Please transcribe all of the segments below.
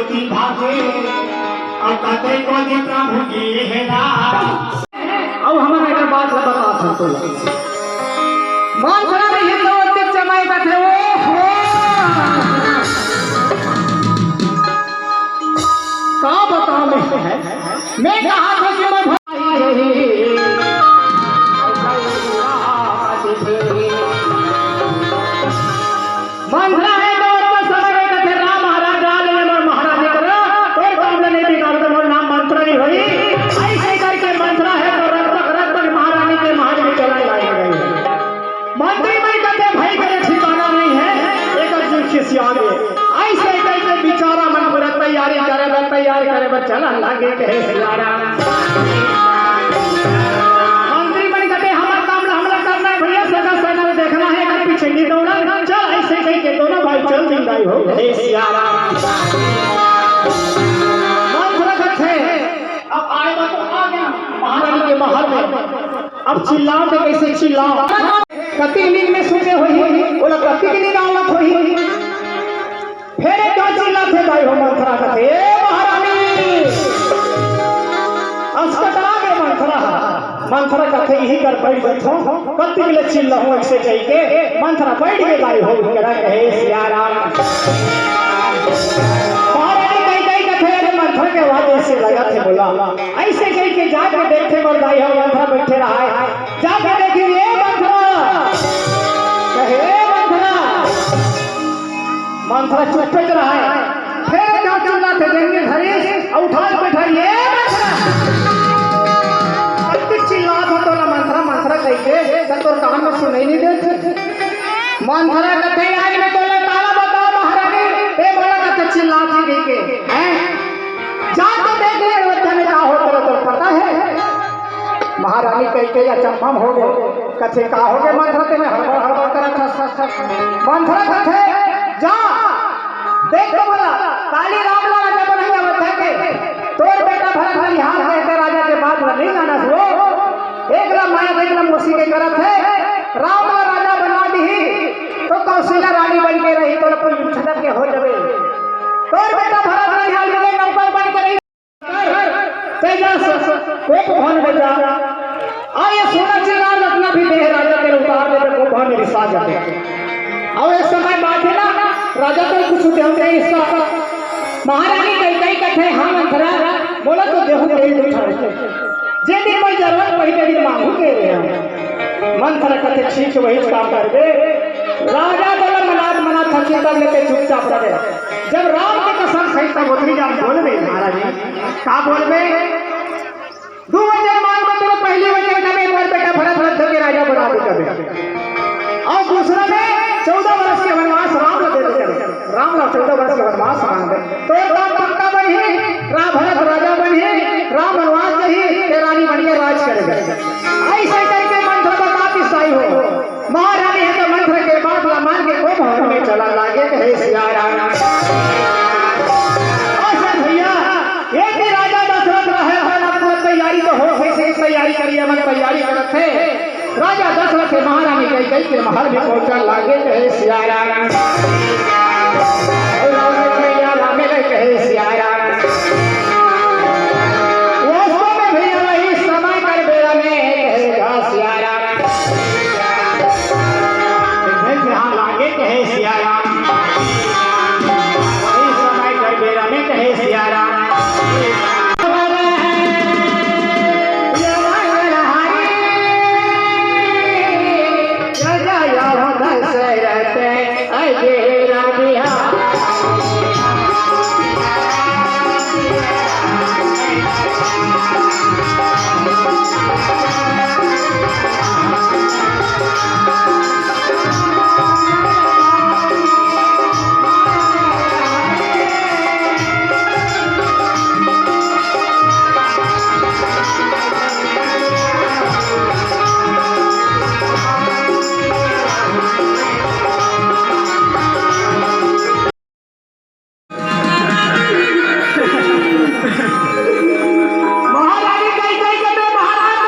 ज्योति भागे और कहते को दी प्रभु की हेला अब हमारा एक बात बता सकते हो मान खड़ा नहीं तो उत्ते चमाई का थे वो का बताऊं मैं कहा था कि मैं भाई मान खड़ा है तो उत्ते समय का थे राम महाराज राले और महाराज करो और कामले नहीं बिगाड़ तो नाम मंत्र नहीं हुई ऐसे करके मंत्र है तो रक्त महारानी के महाराज में चला लाए गए मंत्री भाई कहते भाई करे ठिकाना नहीं है एक अर्जुन शिष्य आगे ऐसे करके बेचारा मन पर तैयारी करे चला लागे कहे सियारा मंत्री भाई कहते हमारा काम हमला करना है भैया सगा सेना में देखना है अगर पीछे नहीं दौड़ा चल ऐसे करके दोनों भाई चल जिंदाई हो हे सियारा मंत्र कहते अब आए तो आ गया महारानी के महल में अब चिल्लाओ तो कैसे चिल्लाओ कति नींद में सोते हुई बोला कति की नींद आवत हुई फिर एक चिल्ला थे भाई हो मंथरा कहते ए महारानी अस्पताल में मंथरा कहते यही कर बैठ बैठो कति के लिए चिल्ला हूं ऐसे कह के मंथरा बैठ गए भाई हो करा कहे सिया राम महारानी कहीं कहते अरे मंथरा के आवाज ऐसे लगा थे बोला ऐसे कह के जाके देखते मर भाई हो मंथरा बैठे रहा है जाके देखिए ए मंथरा मंथरा चुप रहा है फिर क्या चिल्ला थे देंगे घरे उठा बैठाइए चिल्ला था तो मंथरा कहते तो काम में सुनाई नहीं देते मंथरा कहते आज में बोले ताला बताओ महारानी ए बोला कहते चिल्ला थी के हैं जाके देखे अयोध्या में क्या होता तो पता है महारानी कहते अचंभव हो गए कथे का हो गए मंथरा ते में हड़बड़ करा था मंथरा कहते जा देख तो बोला काली राम राजा बनाई अवस्था के तोर बेटा भरत हरिहार कहते राजा के बाद नहीं जाना वो एक राम माया एक राम मुसी के करत है राम राजा बना दी तो कौशल्या रानी बन के रही तो कोई छटक के हो जावे तोर बेटा भरत हरिहार में नौकर बन के रही तेजस कोप भवन बजा आए सोना चिरा रत्ना भी दे राजा के उतार दे को भवन में रिसा जाते और इस समय बात है ना राजा को कुछ देहते इसका महारानी कई कथे हम अंतरा बोला तो देहु कई उठा जे दिन मैं जरूरत पहले दिन मांगू के मंत्र कथे ठीक वही काम कर दे राजा बोला मना थकी तब लेके चुपचाप रहे जब राम के कसम सही तब उतरी जा बोल में महाराज का बोल में दो वचन मांग में तो पहले वचन का मोर बेटा भरत के राजा बना दे कर और दूसरा में 14 वर्ष के वनवास राम दे दे राम 14 वर्ष के वनवास मांग दे तो राम पक्का बनी राम भरत राजा बनी राम वनवास नहीं ते रानी बन के राज करेगा ऐसे करके मंत्र बता पिसाई हो महारानी है तो मंत्र के बात ला मान के को भवन में चला लागे कहे सिया राम अच्छा भैया एक ही राजा दशरथ रहे हो ना तैयारी तो हो कैसे तैयारी करिए मन तैयारी करत है राजा दशरथ महारानी कई के महल में पहुंचा लागे कहे सिया राम कहे सिया राम में भैया वही समय कर बेरा में कहेगा सिया राम जहाँ लागे कहे सिया राम वही समय कर बेरा में कहे सिया राम महारानी कई कई कहते महाराज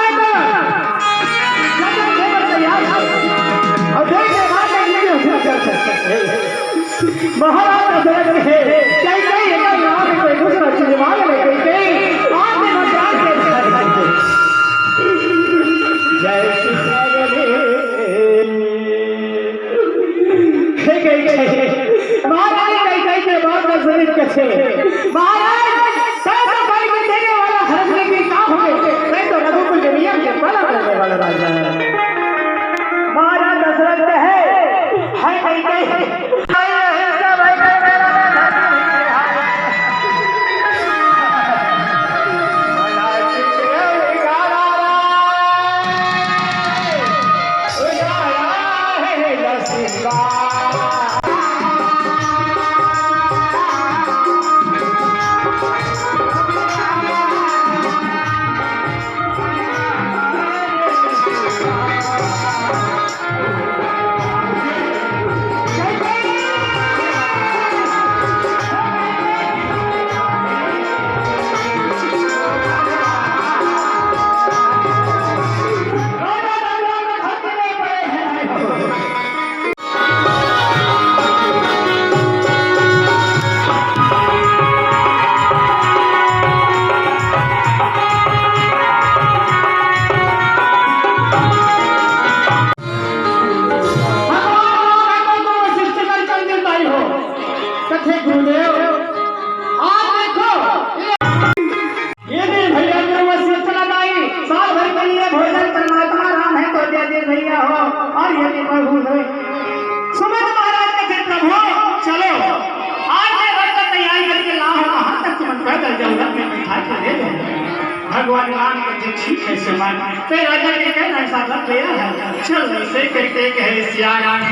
राम कहते ठीक है सुमन फिर राजा के कहना साधन लिया है चल ऐसे करके कहे सिया राम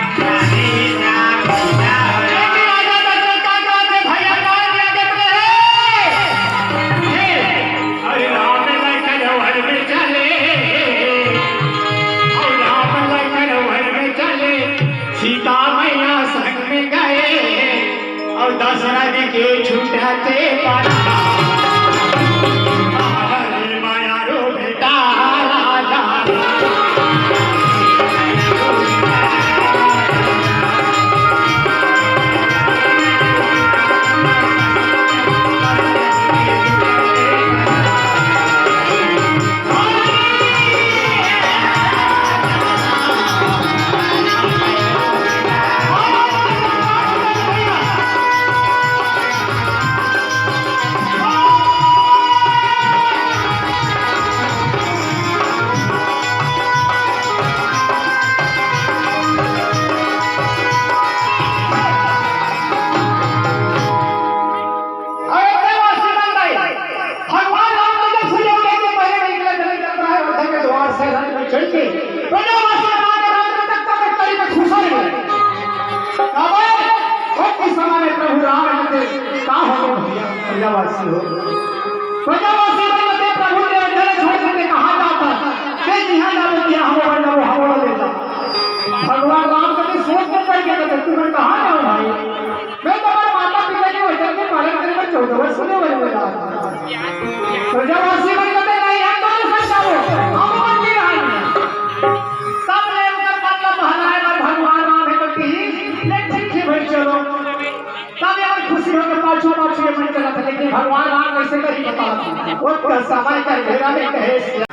सीता मैया संग में गए और दशरथ के छुटाते माया रो बेटा राजा भगवान राम कभी सोच नहीं पाई क्या तुम्हें कहा जाओ भाई मैं तुम्हारे माता पिता के वचन के पालन करने में 14 वर्ष होने वाले मेरा प्रजावासी बन करते नहीं हम दोनों फंसा हो हम मन की रहा सब ले उधर मतलब हलाए पर भगवान राम है तो ठीक ठीक भाई चलो तब यार खुशी हो के पाछो के मन चला था लेकिन भगवान राम कैसे करी बता वो समय का घेरा में कहे